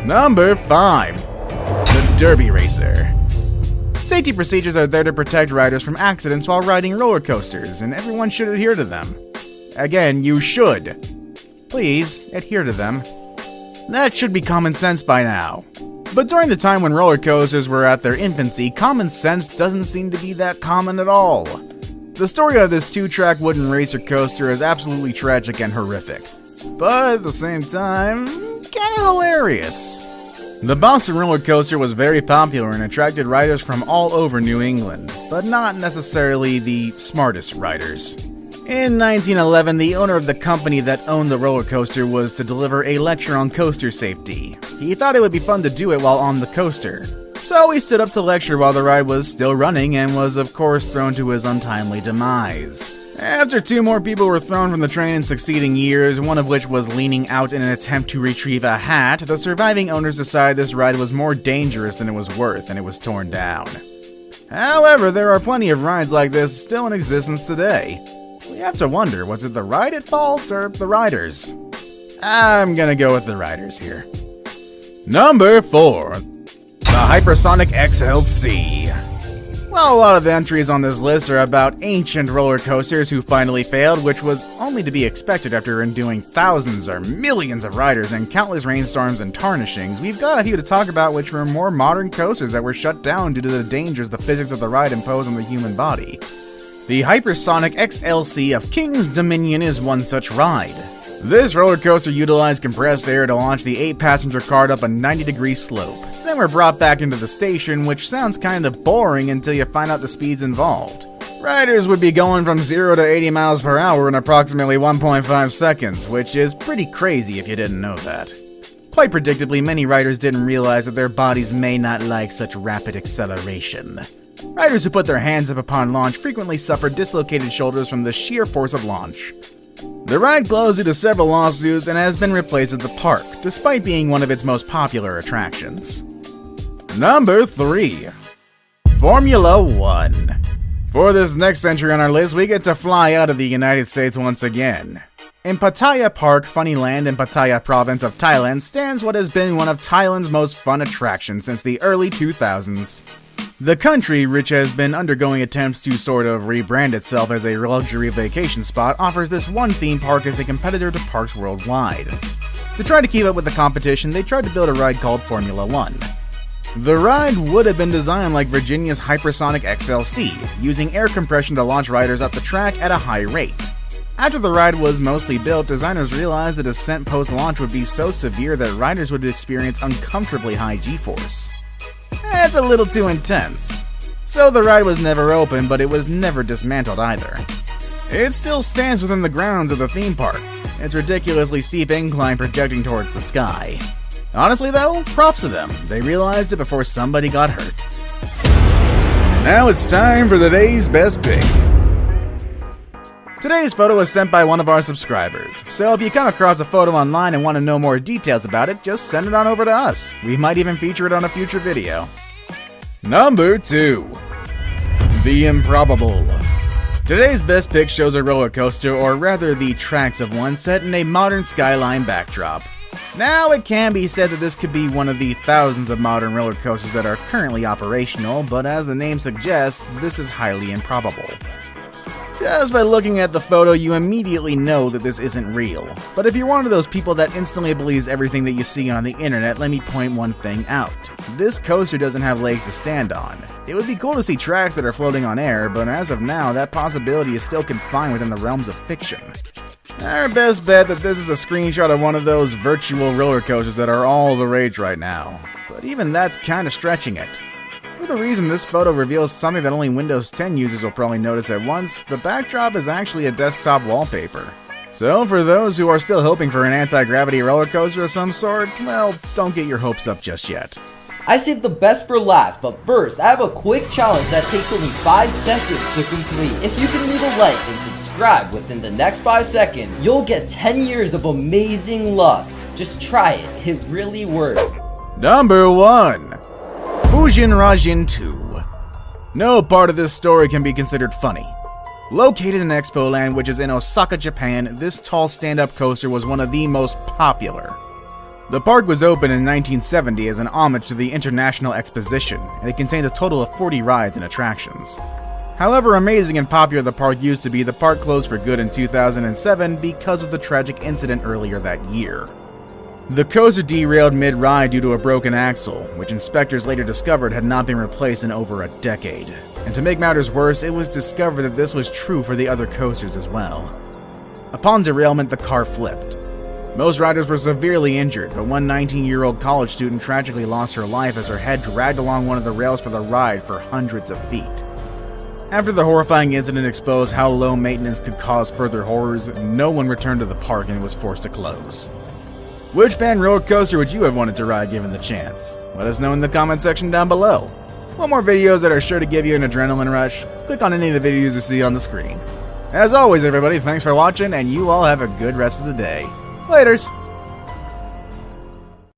Number 5. The Derby Racer. Safety procedures are there to protect riders from accidents while riding roller coasters, and everyone should adhere to them. Again, you should. Please, adhere to them. That should be common sense by now. But during the time when roller coasters were at their infancy, common sense doesn't seem to be that common at all. The story of this 2-track wooden racer coaster is absolutely tragic and horrific, but at the same time, kinda hilarious. The Boston roller coaster was very popular and attracted riders from all over New England, but not necessarily the smartest riders. In 1911, the owner of the company that owned the roller coaster was to deliver a lecture on coaster safety. He thought it would be fun to do it while on the coaster. So he stood up to lecture while the ride was still running and was of course thrown to his untimely demise. After 2 more people were thrown from the train in succeeding years, one of which was leaning out in an attempt to retrieve a hat, the surviving owners decided this ride was more dangerous than it was worth and it was torn down. However, there are plenty of rides like this still in existence today. We have to wonder, was it the ride at fault or the riders? I'm gonna go with the riders here. Number 4. The Hypersonic XLC. Well, a lot of the entries on this list are about ancient roller coasters who finally failed, which was only to be expected after enduring thousands or millions of riders and countless rainstorms and tarnishings. We've got a few to talk about which were more modern coasters that were shut down due to the dangers the physics of the ride impose on the human body. The Hypersonic XLC of King's Dominion is one such ride. This roller coaster utilized compressed air to launch the 8-passenger cart up a 90-degree slope. Then we're brought back into the station, which sounds kind of boring until you find out the speeds involved. Riders would be going from 0 to 80 miles per hour in approximately 1.5 seconds, which is pretty crazy if you didn't know that. Quite predictably, many riders didn't realize that their bodies may not like such rapid acceleration. Riders who put their hands up upon launch frequently suffered dislocated shoulders from the sheer force of launch. The ride closed due to several lawsuits and has been replaced at the park, despite being one of its most popular attractions. Number 3. Formula 1. For this next entry on our list, we get to fly out of the United States once again. In Pattaya Park, Funnyland in Pattaya province of Thailand stands what has been one of Thailand's most fun attractions since the early 2000s. The country, which has been undergoing attempts to sort of rebrand itself as a luxury vacation spot, offers this one theme park as a competitor to parks worldwide. To try to keep up with the competition, they tried to build a ride called Formula 1. The ride would have been designed like Virginia's Hypersonic XLC, using air compression to launch riders up the track at a high rate. After the ride was mostly built, designers realized the descent post-launch would be so severe that riders would experience uncomfortably high G-force. That's a little too intense. So the ride was never opened, but it was never dismantled either. It still stands within the grounds of the theme park, its ridiculously steep incline projecting towards the sky. Honestly though, props to them. They realized it before somebody got hurt. Now it's time for today's best pick. Today's photo was sent by one of our subscribers, so if you come across a photo online and want to know more details about it, just send it on over to us. We might even feature it on a future video. Number 2. The Improbable. Today's best pick shows a roller coaster, or rather the tracks of one, set in a modern skyline backdrop. Now, it can be said that this could be one of the thousands of modern roller coasters that are currently operational, but as the name suggests, this is highly improbable. Just by looking at the photo, you immediately know that this isn't real. But if you're one of those people that instantly believes everything that you see on the internet, let me point one thing out. This coaster doesn't have legs to stand on. It would be cool to see tracks that are floating on air, but as of now, that possibility is still confined within the realms of fiction. Our best bet that this is a screenshot of one of those virtual roller coasters that are all the rage right now. But even that's kinda stretching it. For the reason this photo reveals something that only Windows 10 users will probably notice at once, the backdrop is actually a desktop wallpaper. So for those who are still hoping for an anti-gravity roller coaster of some sort, well, don't get your hopes up just yet. I saved the best for last, but first, I have a quick challenge that takes only 5 seconds to complete. If you can leave a like and subscribe within the next 5 seconds, you'll get 10 years of amazing luck. Just try it, it really works. Number 1. Fujin Rajin 2. No part of this story can be considered funny. Located in Expo Land, which is in Osaka, Japan, this tall stand-up coaster was one of the most popular. The park was opened in 1970 as an homage to the International Exposition, and it contained a total of 40 rides and attractions. However amazing and popular the park used to be, the park closed for good in 2007 because of the tragic incident earlier that year. The coaster derailed mid-ride due to a broken axle, which inspectors later discovered had not been replaced in over a decade. And to make matters worse, it was discovered that this was true for the other coasters as well. Upon derailment, the car flipped. Most riders were severely injured, but one 19-year-old college student tragically lost her life as her head dragged along one of the rails for the ride for hundreds of feet. After the horrifying incident exposed how low maintenance could cause further horrors, no one returned to the park and it was forced to close. Which band roller coaster would you have wanted to ride given the chance? Let us know in the comment section down below. Want more videos that are sure to give you an adrenaline rush? Click on any of the videos you see on the screen. As always everybody, thanks for watching and you all have a good rest of the day. Laters!